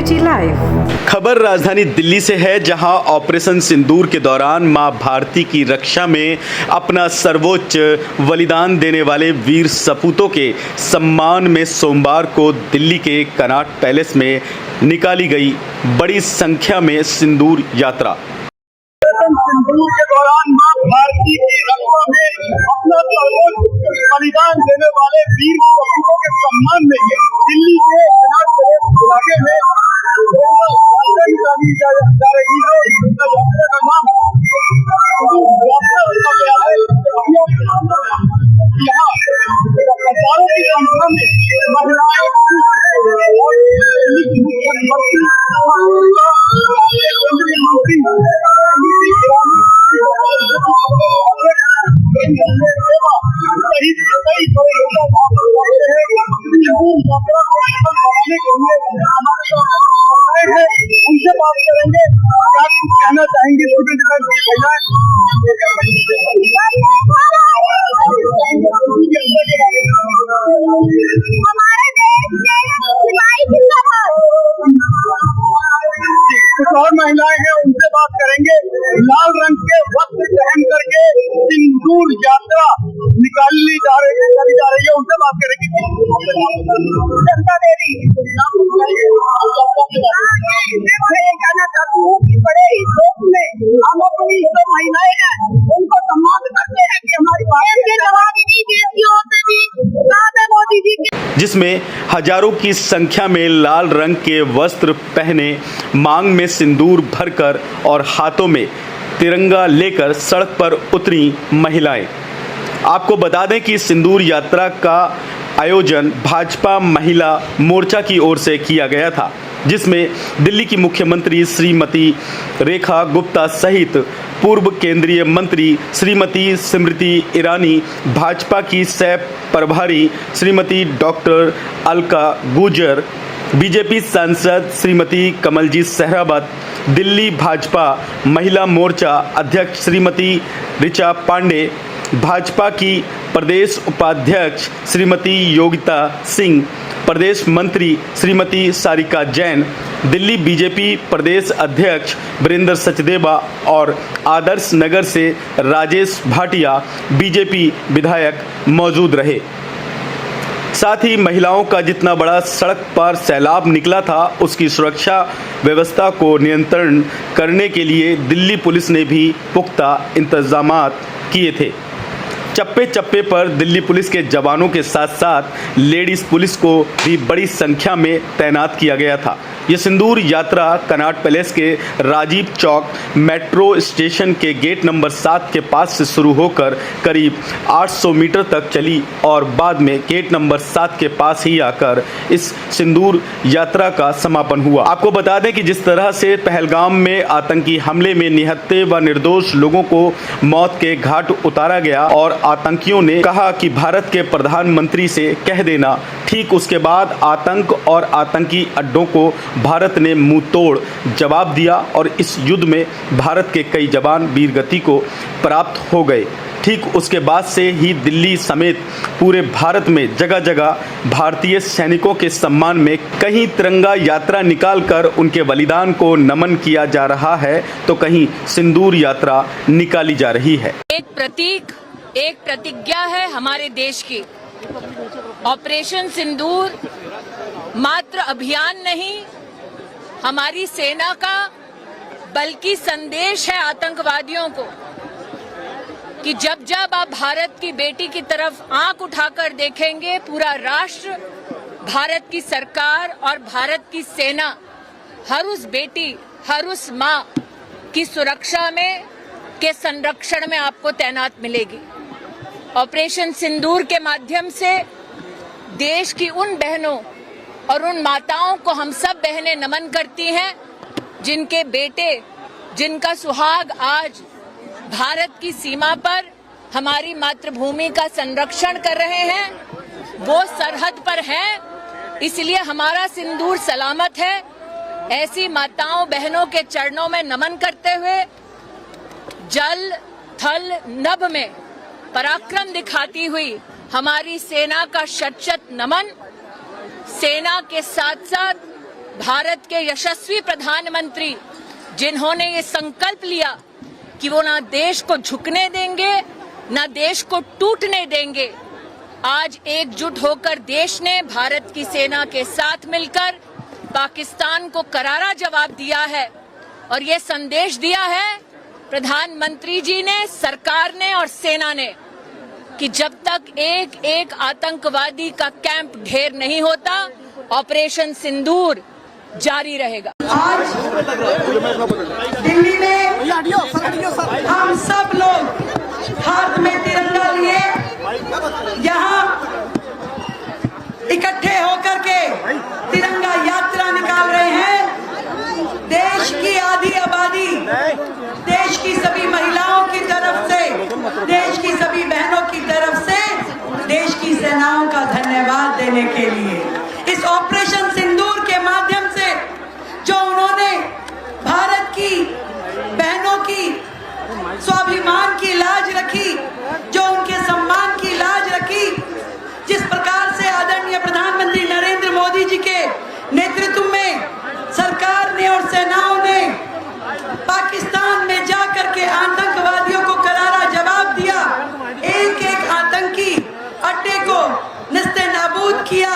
City live. खबर राजधानी दिल्ली से है, जहां ऑपरेशन सिंदूर के दौरान मां भारती की रक्षा में अपना सर्वोच्च बलिदान देने वाले वीर सपूतों के सम्मान में सोमवार को दिल्ली के कनॉट पैलेस में निकाली गई बड़ी संख्या में सिंदूर यात्रा। सिंदूर के दौरान मां भारती की रक्षा में अपना सर्वोच्च बलिदान देने वाले वीर सपूतों के सम्मान में दिल्ली के कनॉट पैलेस इलाके में निकाली जा रही है। यात्रा का नाम यहाँ हजारों की संख्या में महिलाएं उनसे बात करेंगे। क्या कुछ कहना चाहेंगे? कुछ और महिलाएं हैं, उनसे बात करेंगे। लाल रंग के वस्त्र पहन करके सिंदूर यात्रा निकाली जा रही है, उनसे बात करेंगे। जनता देवी, मैं कहना चाहती हूँ कि बड़े ही शोक में हम अपनी जो महिलाएं हैं उनको सम्मान करते हैं कि हमारी मोदी जी जिसमें हजारों की संख्या में लाल रंग के वस्त्र पहने, मांग में सिंदूर भरकर और हाथों में तिरंगा लेकर सड़क पर उतरी महिलाएं। आपको बता दें कि सिंदूर यात्रा का आयोजन भाजपा महिला मोर्चा की ओर से किया गया था, जिसमें दिल्ली की मुख्यमंत्री श्रीमती रेखा गुप्ता सहित पूर्व केंद्रीय मंत्री श्रीमती स्मृति ईरानी, भाजपा की सह प्रभारी श्रीमती डॉक्टर अलका गुर्जर, बीजेपी सांसद श्रीमती कमलजीत सहरावत, दिल्ली भाजपा महिला मोर्चा अध्यक्ष श्रीमती ऋचा पांडे, भाजपा की प्रदेश उपाध्यक्ष श्रीमती योगिता सिंह, प्रदेश मंत्री श्रीमती सारिका जैन, दिल्ली बीजेपी प्रदेश अध्यक्ष वीरेंद्र सचदेवा और आदर्श नगर से राजेश भाटिया बीजेपी विधायक मौजूद रहे। साथ ही महिलाओं का जितना बड़ा सड़क पर सैलाब निकला था, उसकी सुरक्षा व्यवस्था को नियंत्रण करने के लिए दिल्ली पुलिस ने भी पुख्ता इंतजामात किए थे। चप्पे चप्पे पर दिल्ली पुलिस के जवानों के साथ साथ लेडीज पुलिस को भी बड़ी संख्या में तैनात किया गया था। ये सिंदूर यात्रा कनॉट पैलेस के राजीव चौक मेट्रो स्टेशन के गेट नंबर 7 के पास से शुरू होकर करीब 800 मीटर तक चली और बाद में गेट नंबर 7 के पास ही आकर इस सिंदूर यात्रा का समापन हुआ। आपको बता दें कि जिस तरह से पहलगाम में आतंकी हमले में निहत्थे व निर्दोष लोगों को मौत के घाट उतारा गया और आतंकियों ने कहा कि भारत के प्रधानमंत्री से कह देना, ठीक उसके बाद आतंक और आतंकी अड्डों को भारत ने मुंह तोड़ जवाब दिया और इस युद्ध में भारत के कई जवान वीरगति को प्राप्त हो गए। ठीक उसके बाद से ही दिल्ली समेत पूरे भारत में जगह जगह भारतीय सैनिकों के सम्मान में कहीं तिरंगा यात्रा निकालकर उनके बलिदान को नमन किया जा रहा है, तो कहीं सिंदूर यात्रा निकाली जा रही है। एक प्रतीक, एक प्रतिज्ञा है हमारे देश की। ऑपरेशन सिंदूर मात्र अभियान नहीं, हमारी सेना का बल्कि संदेश है आतंकवादियों को कि जब जब आप भारत की बेटी की तरफ आंख उठाकर देखेंगे, पूरा राष्ट्र, भारत की सरकार और भारत की सेना हर उस बेटी, हर उस मां की सुरक्षा में, के संरक्षण में आपको तैनात मिलेगी। ऑपरेशन सिंदूर के माध्यम से देश की उन बहनों और उन माताओं को हम सब बहनें नमन करती हैं जिनके बेटे, जिनका सुहाग आज भारत की सीमा पर हमारी मातृभूमि का संरक्षण कर रहे हैं, वो सरहद पर हैं, इसलिए हमारा सिंदूर सलामत है। ऐसी माताओं बहनों के चरणों में नमन करते हुए जल थल नभ में पराक्रम दिखाती हुई हमारी सेना का शत शत नमन। सेना के साथ साथ भारत के यशस्वी प्रधानमंत्री जिन्होंने ये संकल्प लिया कि वो ना देश को झुकने देंगे ना देश को टूटने देंगे, आज एकजुट होकर देश ने भारत की सेना के साथ मिलकर पाकिस्तान को करारा जवाब दिया है। और ये संदेश दिया है प्रधानमंत्री जी ने, सरकार ने और सेना ने कि जब तक एक एक आतंकवादी का कैंप ढेर नहीं होता, ऑपरेशन सिंदूर जारी रहेगा। आज दिल्ली में हम सब लोग हाथ में तिरंगा लिए यहाँ इकट्ठे होकर के तिरंगा यात्रा निकाल रहे हैं। देश की आधी आबादी, देश की सभी महिलाओं की तरफ से, देश की सभी बहनों की तरफ से देश की सेनाओं का धन्यवाद देने के लिए इस ऑपरेशन सिंदूर के माध्यम से जो उन्होंने भारत की बहनों की स्वाभिमान की लाज रखी, जो उनके सम्मान की लाज रखी, जिस प्रकार से आदरणीय प्रधानमंत्री नरेंद्र मोदी जी के नेतृत्व में सरकार ने और सेनाओं ने पाकिस्तान में जाकर के आतंकवादियों को करारा जवाब दिया, एक एक आतंकी अड्डे को निस्ते नाबूद किया।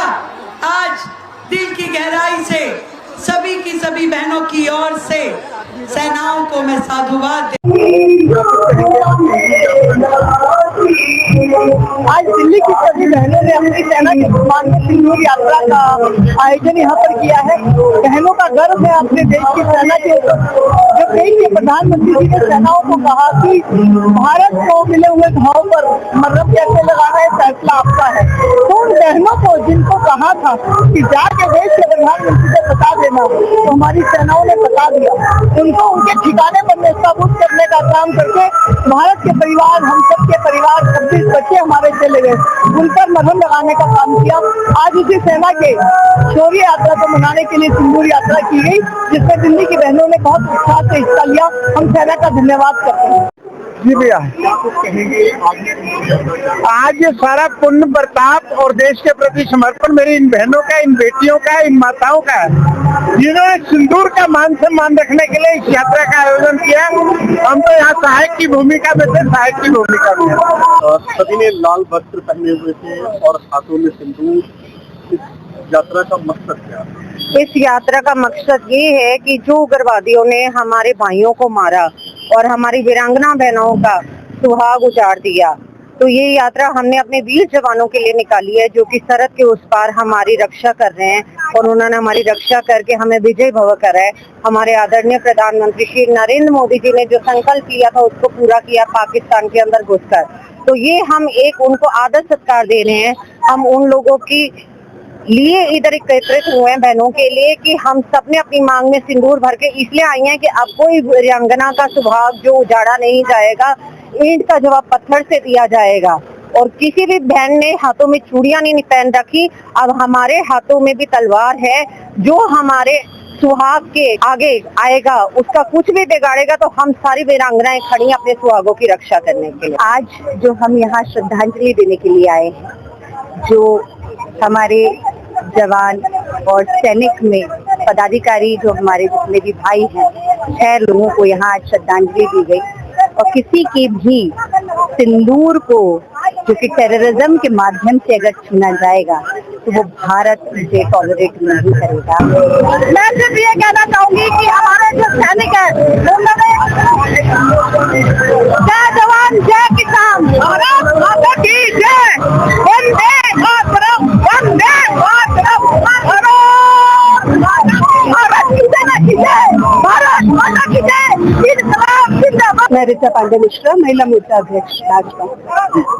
आज दिल की गहराई से सभी की सभी बहनों की ओर से सेनाओं को मैं साधुवाद आज दिल्ली की सभी बहनों ने अपनी सेना के सम्मान में सिंदूर यात्रा का आयोजन यहाँ पर किया है। बहनों का गर्व है अपने देश की सेना के ऊपर। जब देश के प्रधानमंत्री जी ने सेनाओं को कहा कि भारत को मिले हुए घाव पर मरहम कैसे लगाना है, फैसला आपका है, तो उन बहनों को जिनको कहा था कि जाके देश के प्रधानमंत्री से बता देना, तो हमारी सेनाओं ने बता दिया। उनको उनके ठिकाने पर नेस्ताबूद करने का काम करके भारत के परिवार, हम सब के परिवार, 26 बच्चे हमारे चले गए, उन पर मरहम लगाने का काम किया। आज इसी सेना के शौर्य यात्रा को मनाने के लिए सिंदूर यात्रा की गई, जिसमें दिल्ली की बहनों ने बहुत उत्साह से हिस्सा लिया। हम सेना का धन्यवाद करते हैं। जी भैया, आज ये सारा पुण्य प्रताप और देश के प्रति समर्पण मेरी इन बहनों का, इन बेटियों का, इन माताओं का है, जिन्होंने सिंदूर का मान सम्मान रखने के लिए इस यात्रा का आयोजन किया। हम तो यहाँ सहायक की भूमिका में थे, सहायक की भूमिका में। सभी ने लाल वस्त्र पहने हुए थे और हाथों में सिंदूर। इस यात्रा का मकसद क्या है? इस यात्रा का मकसद ये है कि जो उग्रवादियों ने हमारे भाइयों को मारा और हमारी वीरांगना बहनों का सुहाग उजाड़ दिया, तो ये यात्रा हमने अपने वीर जवानों के लिए निकाली है, जो कि सरहद के उस पार हमारी रक्षा कर रहे हैं और उन्होंने हमारी रक्षा करके हमें विजय भव करा है। हमारे आदरणीय प्रधानमंत्री श्री नरेंद्र मोदी जी ने जो संकल्प लिया था उसको पूरा किया पाकिस्तान के अंदर घुसकर। तो ये हम एक उनको आदर सत्कार दे रहे हैं। हम उन लोगों की लिए इधर एकत्रित हुए हैं बहनों के लिए कि हम सब ने अपनी मांग में सिंदूर भर के इसलिए आई हैं कि अब कोई वीरांगना का सुहाग जो उजाड़ा नहीं जाएगा, ईंट का जवाब पत्थर से दिया जाएगा। और किसी भी बहन ने हाथों में चूड़ियां नहीं पहन रखी, अब हमारे हाथों में भी तलवार है। जो हमारे सुहाग के आगे आएगा उसका कुछ भी बिगाड़ेगा, तो हम सारी वीरांगनाएं खड़ी हैं अपने सुहागों की रक्षा करने के लिए। आज जो हम यहाँ श्रद्धांजलि देने के लिए आए हैं, जो हमारे जवान और सैनिक में पदाधिकारी, जो हमारे जितने भी भाई हैं, 6 लोगों को यहाँ आज श्रद्धांजलि दी गई। और किसी की भी सिंदूर को, जो कि टेररिज्म के माध्यम से अगर छूना जाएगा, तो वो भारत इसे टॉलरेट नहीं करेगा। मैं सिर्फ ये कहना चाहूंगी कि हमारे जो सैनिक है, जय जवान जय किसान, भारत माता की जय, वंदे मातरम, वंदे मातरम, भारत की सेना की जय, भारत माता की जय, जिंदाबाद जिंदाबाद। मैं ऋचा पांडे मिश्रा, महिला मोर्चा अध्यक्ष भाजपा।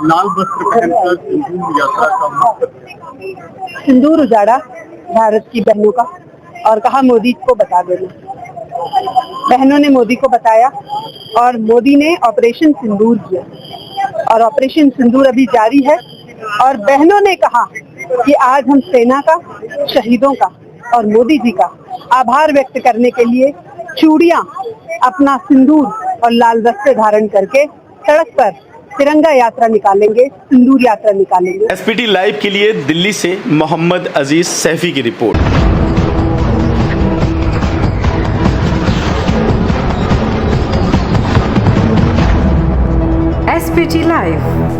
लाल वस्त्र पहनकर सिंदूर यात्रा का मकसद? सिंदूर उजाड़ा भारत की बहनों का और कहा मोदी को बता देना। बहनों ने मोदी को बताया और मोदी ने ऑपरेशन सिंदूर किया और ऑपरेशन सिंदूर अभी जारी है। और बहनों ने कहा कि आज हम सेना का, शहीदों का और मोदी जी का आभार व्यक्त करने के लिए चूड़ियां, अपना सिंदूर और लाल वस्त्र धारण करके सड़क पर तिरंगा यात्रा निकालेंगे, सिंदूर यात्रा निकालेंगे। एसपीटी लाइव के लिए दिल्ली से मोहम्मद अजीज सैफी की रिपोर्ट। SPG Live।